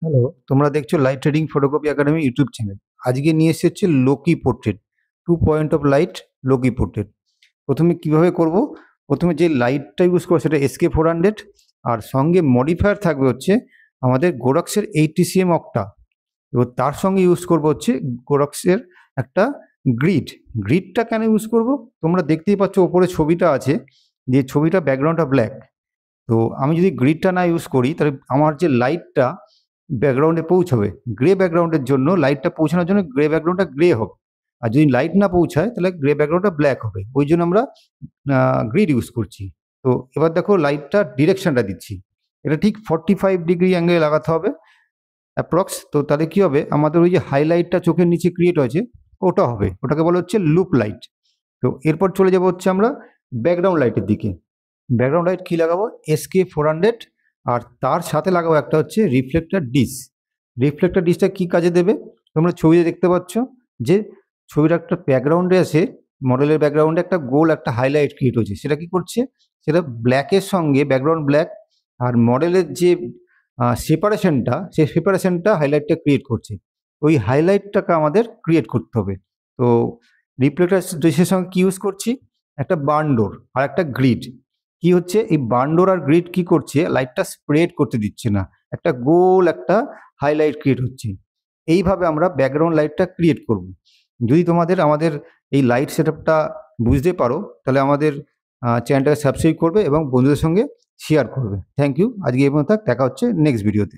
Hello, তোমরা দেখছো light trading photocopy academy YouTube channel. আজকে নিয়ে এসেছে low key portrait, 2 point of light low key portrait. প্রথমে কিভাবে করব? প্রথমে যে লাইটটা ইউজ করবো সেটা SK400, আর সঙ্গে মডিফায়ার থাকবে হচ্ছে আমাদের গোরাক্সের 80cm অক্টা। এবার তার সঙ্গে ইউজ করবো হচ্ছে গোরাক্সের একটা গ্রিড। গ্রিডটা কেন ইউজ করব? তোমরা দেখতেই পাচ্ছ ওপরে ছবিটা আছে, যে ছবিটা ব্যাকগ্রাউন্ডটা ব্ল্যাক। তো আমি যদি গ্রিডটা না ইউজ করি তাহলে আমার যে লাইটটা ব্যাকগ্রাউন্ডে পৌঁছাবে, গ্রে ব্যাকগ্রাউন্ডের জন্য লাইটটা পৌঁছানোর জন্য গ্রে ব্যাকগ্রাউন্ডটা গ্রে হবে, আর যদি লাইট না পৌঁছায় তাহলে গ্রে ব্যাকগ্রাউন্ডটা ব্ল্যাক হবে। ওই জন্য আমরা গ্রিড ইউজ করছি। তো এবার দেখো লাইটটা ডিরেকশনটা দিচ্ছি, এটা ঠিক 45 ডিগ্রি অ্যাঙ্গেলে লাগাতে হবে অ্যাপ্রক্স। তো তাহলে কি হবে, আমাদের ওই যে হাইলাইটটা চোখের নিচে ক্রিয়েট হয়েছে ওটা হবে, ওটাকে বলা হচ্ছে লুপ লাইট। তো এরপর চলে যাবো হচ্ছে আমরা ব্যাকগ্রাউন্ড লাইটের দিকে। ব্যাকগ্রাউন্ড লাইট কী লাগাবো? SK400, আর তার সাথে লাগাবো একটা হচ্ছে রিফ্লেক্টর ডিশ। রিফ্লেক্টর ডিশটা কী কাজে দেবে? তোমরা ছবিতে দেখতে পাচ্ছ যে ছবির একটা ব্যাকগ্রাউন্ডে আছে, মডেলের ব্যাকগ্রাউন্ডে একটা গোল একটা হাইলাইট ক্রিয়েট হয়েছে। সেটা কি করছে? সেটা ব্ল্যাকের সঙ্গে ব্যাকগ্রাউন্ড ব্ল্যাক আর মডেলের যে সেপারেশনটা, সেই সেপারেশনটা হাইলাইটটা ক্রিয়েট করছে। ওই হাইলাইটটাকে আমাদের ক্রিয়েট করতে হবে। তো রিফ্লেক্টর ডিশের সঙ্গে কী ইউজ করছি? একটা বার্নডোর আর একটা গ্রিড। কি হচ্ছে, এই বার্নডোর আর গ্রিড কি করছে, লাইটটা স্প্রেড করতে দিচ্ছে না, একটা গোল একটা হাইলাইট ক্রিয়েট হচ্ছে। এইভাবে আমরা ব্যাকগ্রাউন্ড লাইটটা ক্রিয়েট করব। যদি তোমাদের আমাদের এই লাইট সেটআপটা বুঝতে পারো তাহলে আমাদের চ্যানেলটাকে সাবস্ক্রাইব করবে এবং বন্ধুদের সঙ্গে শেয়ার করবে। Thank you. আজকে এই পর্যন্ত থাক, দেখা হচ্ছে নেক্সট ভিডিওতে।